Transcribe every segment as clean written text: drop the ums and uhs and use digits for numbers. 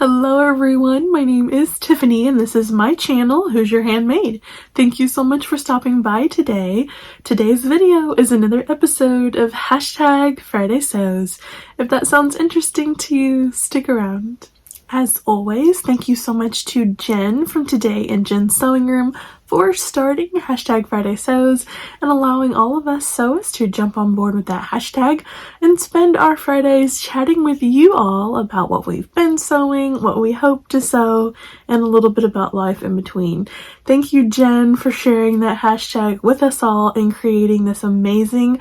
Hello everyone, my name is Tiffany and this is my channel, Who's Your Handmade? Thank you so much for stopping by today. Today's video is another episode of #Friday Sews. If that sounds interesting to you, stick around. As always, thank you so much to Jen from Today in Jen's Sewing Room for starting #Friday Sews and allowing all of us sewers to jump on board with that hashtag and spend our Fridays chatting with you all about what we've been sewing, what we hope to sew, and a little bit about life in between. Thank you, Jen, for sharing that hashtag with us all and creating this amazing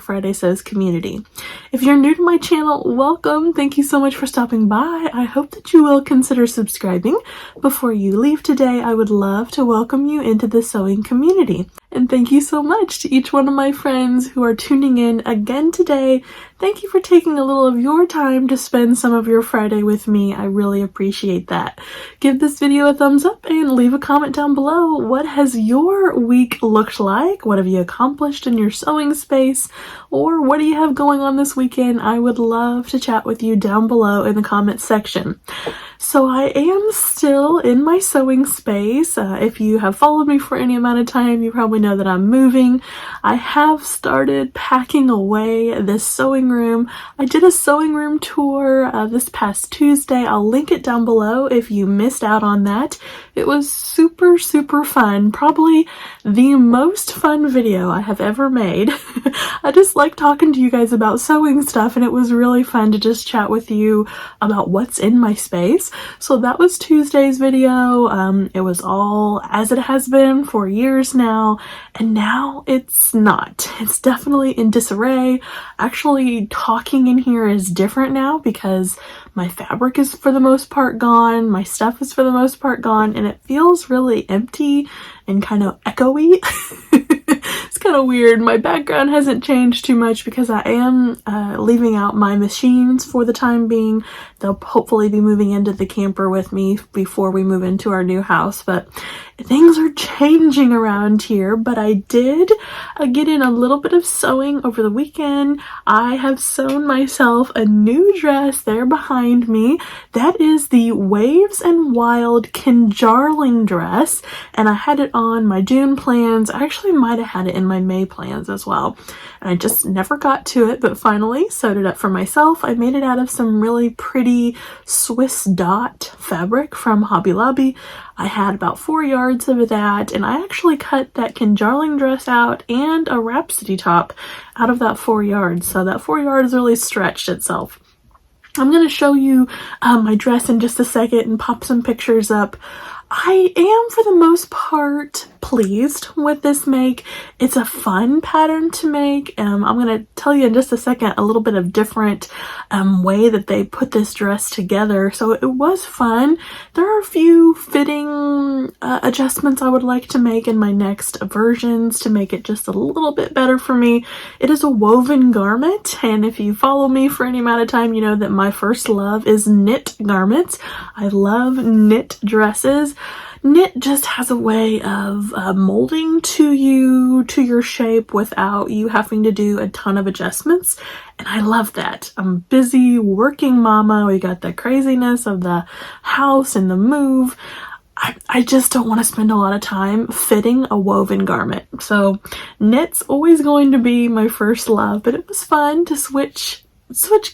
#Friday Sews community. If you're new to my channel, welcome. Thank you so much for stopping by. I hope that you will consider subscribing. Before you leave today, I would love to welcome you into the sewing community. And thank you so much to each one of my friends who are tuning in again today. Thank you for taking a little of your time to spend some of your Friday with me. I really appreciate that. Give this video a thumbs up and leave a comment down below. What has your week looked like? What have you accomplished in your sewing space? Or what do you have going on this weekend? I would love to chat with you down below in the comments section. So I am still in my sewing space. If you have followed me for any amount of time, you probably know that I'm moving. I have started packing away this sewing room. I did a sewing room tour this past Tuesday. I'll link it down below if you missed out on that. It was super fun. Probably the most fun video I have ever made. I just like talking to you guys about sewing stuff, and it was really fun to just chat with you about what's in my space. So that was Tuesday's video. It was all as it has been for years now, and now it's not. It's definitely in disarray. Actually, talking in here is different now because my fabric is for the most part gone, my stuff is for the most part gone, and it feels really empty and kind of echoey. It's kind of weird. My background hasn't changed too much because I am leaving out my machines for the time being. They'll hopefully be moving into the camper with me before we move into our new house, but things are changing around here. But I did get in a little bit of sewing over the weekend. I have sewn myself a new dress there behind me. That is the Waves and Wild Kinjarling dress, and I had it on my June plans. I actually might have had it in my May plans as well, and I just never got to it, but finally sewed it up for myself. I made it out of some really pretty Swiss dot fabric from Hobby Lobby. I had about 4 yards of that, and I actually cut that Kinjarling dress out and a Rhapsody top out of that 4 yards, so that 4 yards really stretched itself. I'm going to show you my dress in just a second and pop some pictures up. I am, for the most part, pleased with this make. It's a fun pattern to make. I'm going to tell you in just a second a little bit of different way that they put this dress together. So it was fun. There are a few fitting adjustments I would like to make in my next versions to make it just a little bit better for me. It is a woven garment, and if you follow me for any amount of time, you know that my first love is knit garments. I love knit dresses. Knit just has a way of molding to you, to your shape, without you having to do a ton of adjustments, and I love that. I'm a busy working mama. We got the craziness of the house and the move. I just don't want to spend a lot of time fitting a woven garment. So knit's always going to be my first love, but it was fun to switch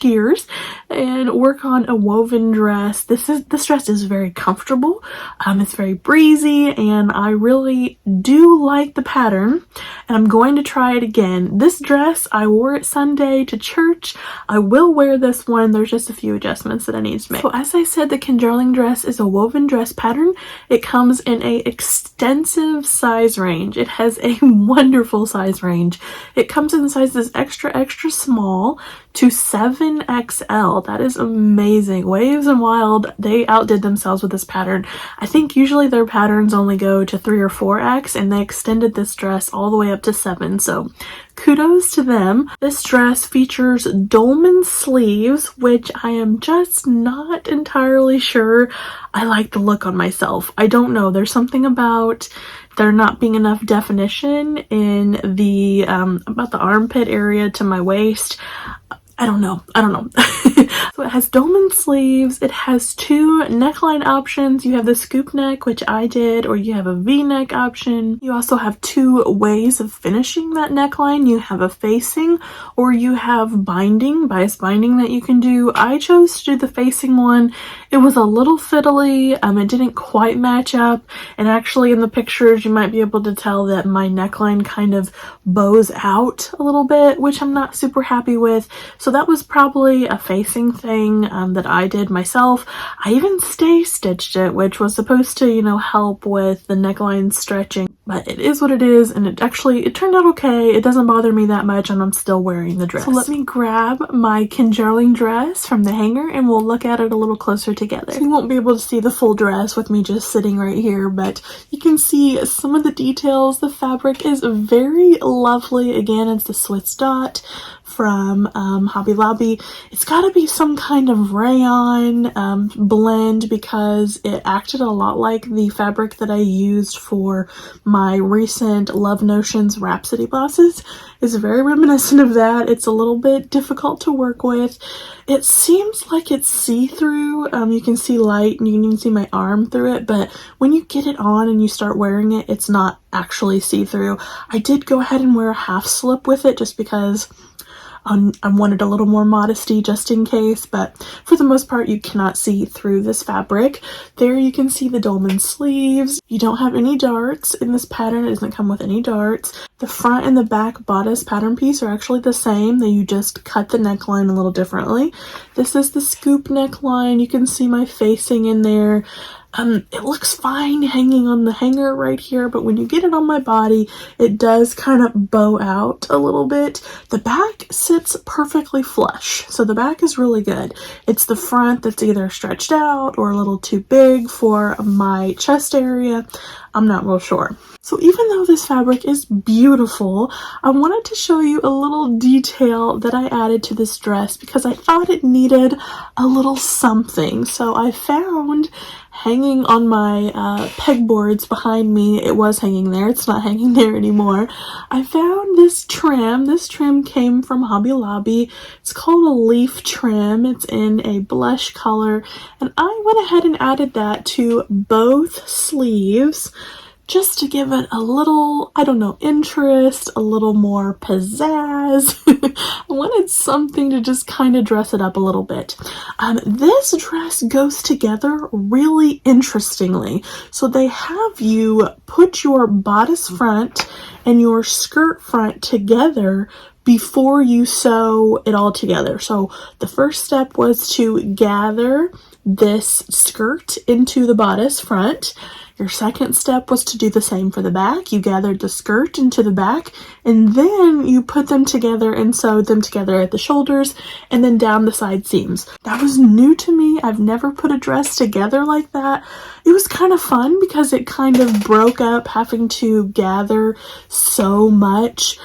gears and work on a woven dress. This dress is very comfortable. It's very breezy, and I really do like the pattern, and I'm going to try it again. This dress, I wore it Sunday to church. I will wear this one. There's just a few adjustments that I need to make. So as I said, the Kinjarling dress is a woven dress pattern. It comes in a extensive size range. It has a wonderful size range. It comes in sizes extra small to 7XL. That is amazing. Waves and Wild, they outdid themselves with this pattern. I think usually their patterns only go to 3 or 4X, and they extended this dress all the way up to 7. So kudos to them. This dress features dolman sleeves, which I am just not entirely sure I like the look on myself. I don't know. There's something about there not being enough definition in the about the armpit area to my waist. I don't know. So it has dolman sleeves. It has two neckline options. You have the scoop neck, which I did, or you have a V-neck option. You also have two ways of finishing that neckline. You have a facing, or you have bias binding that you can do. I chose to do the facing one. It was a little fiddly. It didn't quite match up. And actually in the pictures, you might be able to tell that my neckline kind of bows out a little bit, which I'm not super happy with. So that was probably a facing thing that I did myself. I even stay stitched it, which was supposed to, you know, help with the neckline stretching, but it is what it is, and it turned out okay. It doesn't bother me that much, and I'm still wearing the dress. So let me grab my Kinjarling dress from the hanger and we'll look at it a little closer together. So you won't be able to see the full dress with me just sitting right here, but you can see some of the details. The fabric is very lovely. Again, it's the Swiss dot from Hobby Lobby. It's got to be some kind of rayon blend because it acted a lot like the fabric that I used for my recent Love Notions Rhapsody bosses. It's very reminiscent of that. It's a little bit difficult to work with. It seems like it's see-through. You can see light and you can even see my arm through it, but when you get it on and you start wearing it, it's not actually see-through. I did go ahead and wear a half slip with it just because I wanted a little more modesty just in case, but for the most part you cannot see through this fabric. There you can see the dolman sleeves. You don't have any darts in this pattern. It doesn't come with any darts. The front and the back bodice pattern piece are actually the same. You just cut the neckline a little differently. This is the scoop neckline. You can see my facing in there. It looks fine hanging on the hanger right here, but when you get it on my body, it does kind of bow out a little bit. The back sits perfectly flush, so the back is really good. It's the front that's either stretched out or a little too big for my chest area. I'm not real sure. So even though this fabric is beautiful, I wanted to show you a little detail that I added to this dress because I thought it needed a little something. So I found hanging on my pegboards behind me, it was hanging there, it's not hanging there anymore. I found this trim. This trim came from Hobby Lobby. It's called a leaf trim. It's in a blush color, and I went ahead and added that to both sleeves just to give it a little, I don't know, interest, a little more pizzazz. I wanted something to just kind of dress it up a little bit. This dress goes together really interestingly. So they have you put your bodice front and your skirt front together before you sew it all together. So the first step was to gather this skirt into the bodice front. Your second step was to do the same for the back. You gathered the skirt into the back, and then you put them together and sewed them together at the shoulders and then down the side seams. That was new to me. I've never put a dress together like that. It was kind of fun because it kind of broke up having to gather so much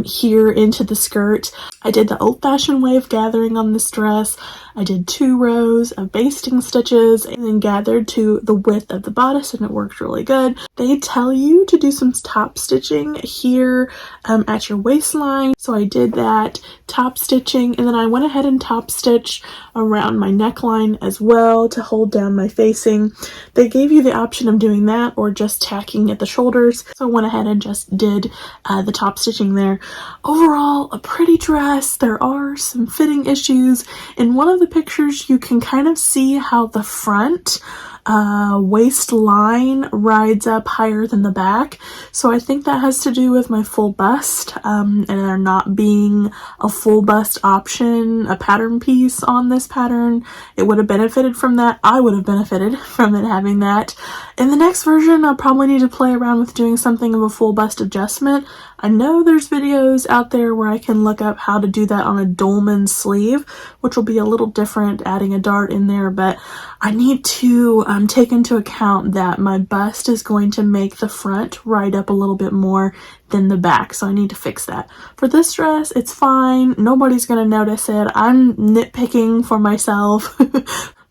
here into the skirt. I did the old-fashioned way of gathering on this dress. I did 2 rows of basting stitches and then gathered to the width of the bodice, and it worked really good. They tell you to do some top stitching here at your waistline, so I did that top stitching, and then I went ahead and top stitched around my neckline as well to hold down my facing. They gave you the option of doing that or just tacking at the shoulders, so I went ahead and just did the top stitching there. Overall, a pretty dress. There are some fitting issues. In one of the pictures, you can kind of see how the front waistline rides up higher than the back, so I think that has to do with my full bust and there not being a full bust option, a pattern piece on this pattern. It would have benefited from that. I would have benefited from it having that. In the next version, I'll probably need to play around with doing something of a full bust adjustment. I know there's videos out there where I can look up how to do that on a dolman sleeve, which will be a little different, adding a dart in there, but I need to take into account that my bust is going to make the front ride up a little bit more than the back, so I need to fix that. For this dress, it's fine. Nobody's going to notice it. I'm nitpicking for myself.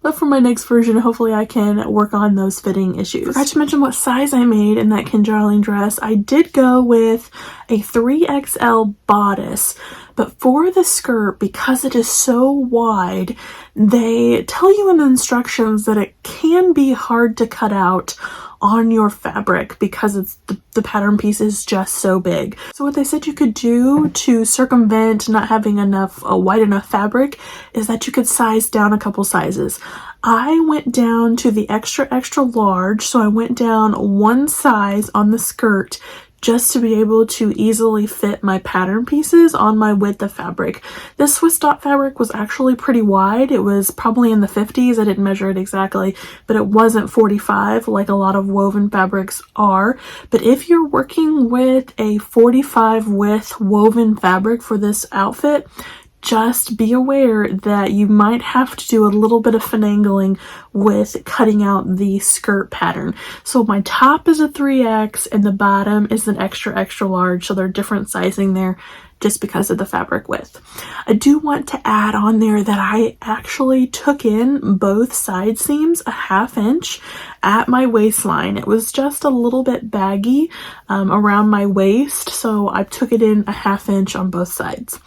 But for my next version, hopefully I can work on those fitting issues. Forgot to mention what size I made in that Kinjarling dress. I did go with a 3XL bodice. But for the skirt, because it is so wide, they tell you in the instructions that it can be hard to cut out on your fabric because it's the pattern piece is just so big. So what they said you could do to circumvent not having enough wide enough fabric is that you could size down a couple sizes. I went down to the extra large, so I went down one size on the skirt just to be able to easily fit my pattern pieces on my width of fabric. This Swiss dot fabric was actually pretty wide. It was probably in the 50s. I didn't measure it exactly, but it wasn't 45 like a lot of woven fabrics are. But if you're working with a 45 width woven fabric for this outfit, just be aware that you might have to do a little bit of finagling with cutting out the skirt pattern. So my top is a 3X and the bottom is an extra large, so they're different sizing there just because of the fabric width. I do want to add on there that I actually took in both side seams a 1/2 inch at my waistline. It was just a little bit baggy around my waist, so I took it in a 1/2 inch on both sides.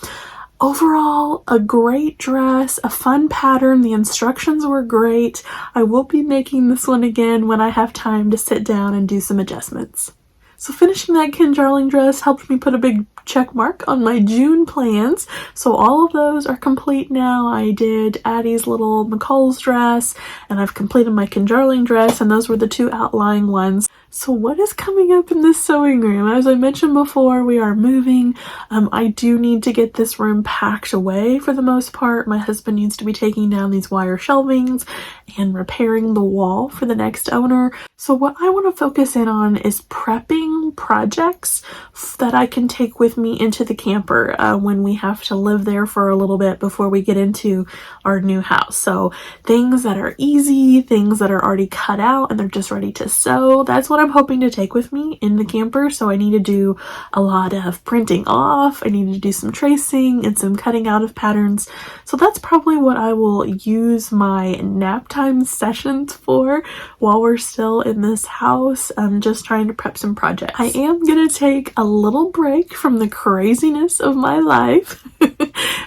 Overall, a great dress, a fun pattern. The instructions were great. I will be making this one again when I have time to sit down and do some adjustments. So finishing that Kinjarling dress helped me put a big check mark on my June plans. So all of those are complete now. I did Addie's little McCall's dress and I've completed my Kinjarling dress, and those were the 2 outlying ones. So what is coming up in this sewing room? As I mentioned before, we are moving. I do need to get this room packed away for the most part. My husband needs to be taking down these wire shelvings and repairing the wall for the next owner. So what I want to focus in on is prepping projects that I can take with me into the camper when we have to live there for a little bit before we get into our new house. So things that are easy, things that are already cut out and they're just ready to sew. That's what I'm hoping to take with me in the camper. So I need to do a lot of printing off. I need to do some tracing and some cutting out of patterns. So that's probably what I will use my nap time sessions for while we're still in this house. I'm just trying to prep some projects. I am going to take a little break from the craziness of my life.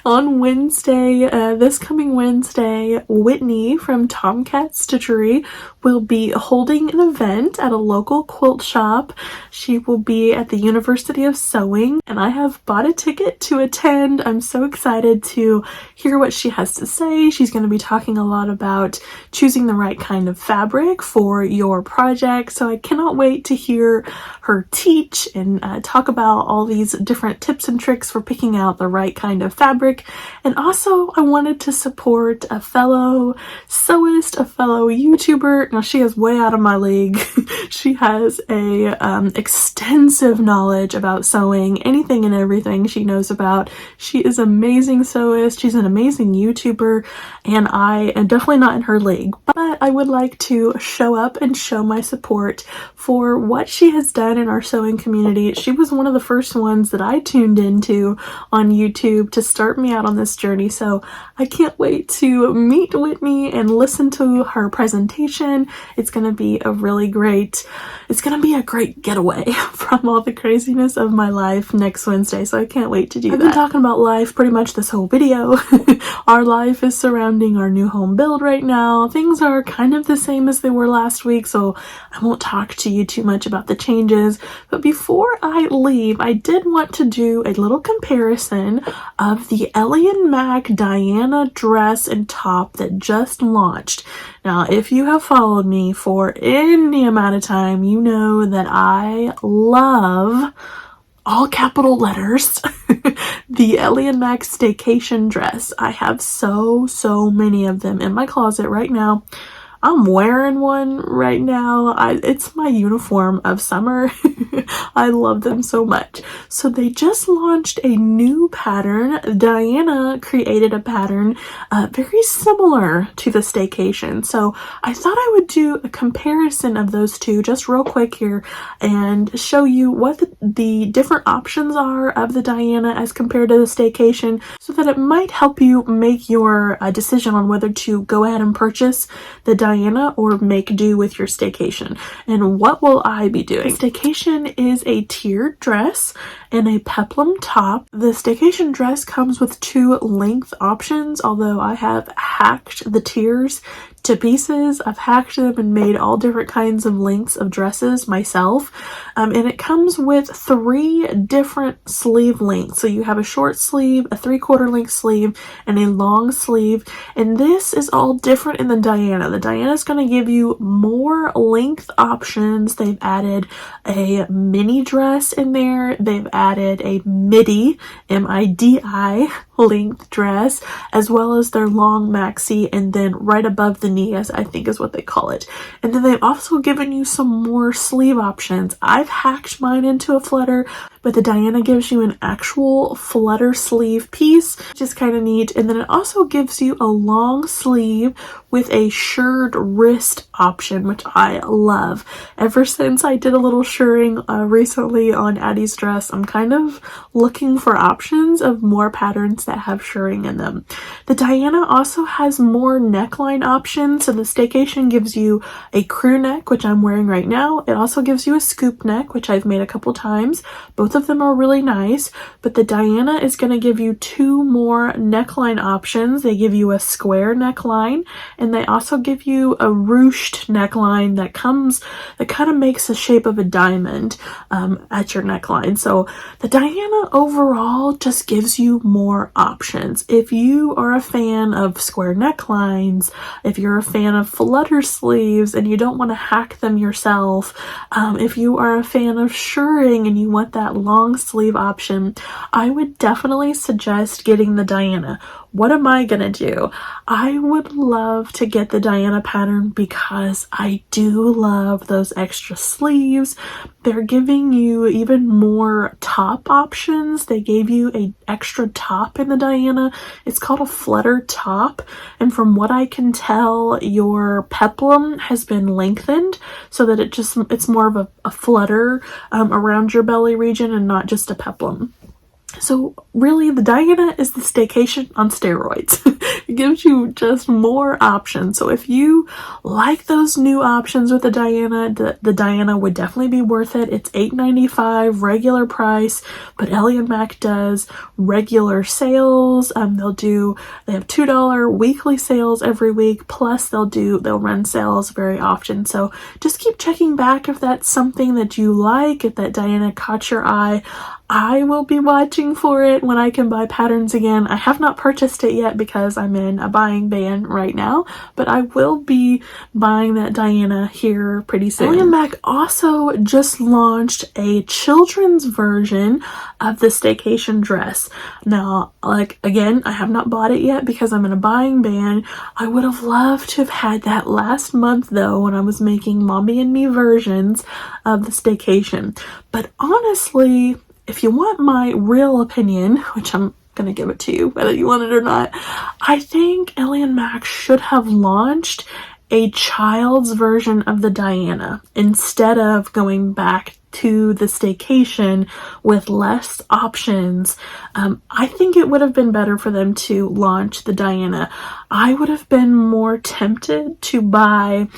On Wednesday, this coming Wednesday, Whitney from Tomcat Stitchery will be holding an event at a local quilt shop. She will be at the University of Sewing, and I have bought a ticket to attend. I'm so excited to hear what she has to say. She's going to be talking a lot about choosing the right kind of fabric for your project, so I cannot wait to hear her teach and talk about all these different tips and tricks for picking out the right kind of fabric. And also I wanted to support a fellow sewist, a fellow YouTuber. Now she is way out of my league. She has a extensive knowledge about sewing, anything and everything she knows about. She is an amazing sewist. She's an amazing YouTuber, and I am definitely not in her league, but I would like to show up and show my support for what she has done in our sewing community. She was one of the first ones that I tuned into on YouTube to start me out on this journey, so I can't wait to meet Whitney and listen to her presentation. It's going to be a great getaway from all the craziness of my life next Wednesday, so I can't wait to do that. I've been talking about life pretty much this whole video. Our life is surrounding our new home build right now. Things are kind of the same as they were last week, so I won't talk to you too much about the changes. But before I leave, I did want to do a little comparison of the Ellie and Mac Diana dress and top that just launched. Now, if you have followed me for any amount of time, you know that I love, all capital letters, the Ellie and Mac Staycation dress. I have so many of them in my closet right now. I'm wearing one right now. It's my uniform of summer. I love them so much. So they just launched a new pattern. Diana created a pattern very similar to the Staycation. So I thought I would do a comparison of those two just real quick here and show you what the different options are of the Diana as compared to the Staycation, so that it might help you make your decision on whether to go ahead and purchase the Diana Diana or make do with your staycation. And what will I be doing? Staycation is a tiered dress and a peplum top. The staycation dress comes with 2 length options, although I have hacked the tiers to pieces. I've hacked them and made all different kinds of lengths of dresses myself. And it comes with 3 different sleeve lengths. So you have a short sleeve, a 3/4 length sleeve, and a long sleeve. And this is all different in the Diana. The Diana is going to give you more length options. They've added a mini dress in there. They've added a midi, M-I-D-I, length dress, as well as their long maxi, and then right above the knee, as I think is what they call it. And then they've also given you some more sleeve options. I've hacked mine into a flutter, but the Diana gives you an actual flutter sleeve piece, which is kind of neat. And then it also gives you a long sleeve with a shirred wrist option, which I love. Ever since I did a little shirring recently on Addie's dress, I'm kind of looking for options of more patterns that have shirring in them. The Diana also has more neckline options. So the Staycation gives you a crew neck, which I'm wearing right now. It also gives you a scoop neck, which I've made a couple times. Both of them are really nice, but the Diana is going to give you 2 more neckline options. They give you a square neckline, and they also give you a ruched neckline that kind of makes the shape of a diamond at your neckline. So the Diana overall just gives you more options. If you are a fan of square necklines, if you're a fan of flutter sleeves and you don't want to hack them yourself, if you are a fan of shirring and you want that long sleeve option, I would definitely suggest getting the Diana. What am I gonna do? I would love to get the Diana pattern because I do love those extra sleeves. They're giving you even more top options. They gave you an extra top in the Diana. It's called a flutter top, and from what I can tell, your peplum has been lengthened so that it's more of a flutter around your belly region and not just a peplum. So really, the Diana is the Staycation on steroids. It gives you just more options. So if you like those new options with the Diana, the Diana would definitely be worth it. It's $8.95 regular price, but Ellie and Mac does regular sales. They have $2 weekly sales every week, plus they'll run sales very often. So just keep checking back if that's something that you like, if that Diana caught your eye. I will be watching for it when I can buy patterns again. I have not purchased it yet because I'm in a buying ban right now, but I will be buying that Diana here pretty soon. Ellie and Mac also just launched a children's version of the Staycation dress. Now, again, I have not bought it yet because I'm in a buying ban. I would have loved to have had that last month though, when I was making Mommy and Me versions of the Staycation. But honestly, if you want my real opinion, which I'm gonna give it to you whether you want it or not, I think Ellie and Mac should have launched a child's version of the Diana instead of going back to the Staycation with less options. I think it would have been better for them to launch the Diana. I would have been more tempted to buy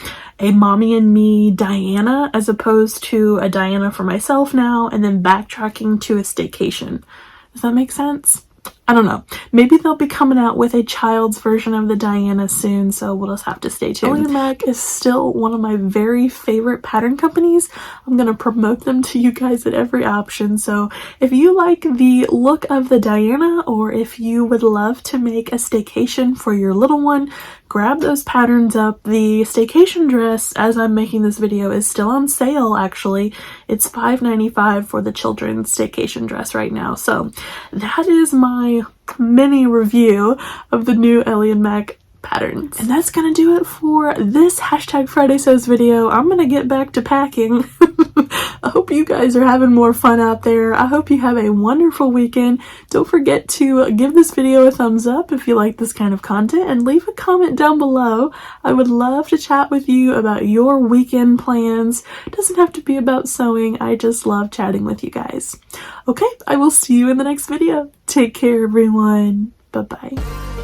a Mommy and Me Diana as opposed to a Diana for myself now and then backtracking to a Staycation. Does that make sense? I don't know. Maybe they'll be coming out with a child's version of the Diana soon, so we'll just have to stay tuned. Ellie and Mac is still one of my very favorite pattern companies. I'm going to promote them to you guys at every option. So if you like the look of the Diana, or if you would love to make a Staycation for your little one, grab those patterns up. The Staycation dress, as I'm making this video, is still on sale actually. It's $5.95 for the children's Staycation dress right now. So that is my mini review of the new Ellie and Mac patterns. And that's gonna do it for this hashtag Friday Sews video. I'm gonna get back to packing. I hope you guys are having more fun out there. I hope you have a wonderful weekend. Don't forget to give this video a thumbs up if you like this kind of content, and leave a comment down below. I would love to chat with you about your weekend plans. It doesn't have to be about sewing. I just love chatting with you guys. Okay, I will see you in the next video. Take care, everyone. Bye-bye.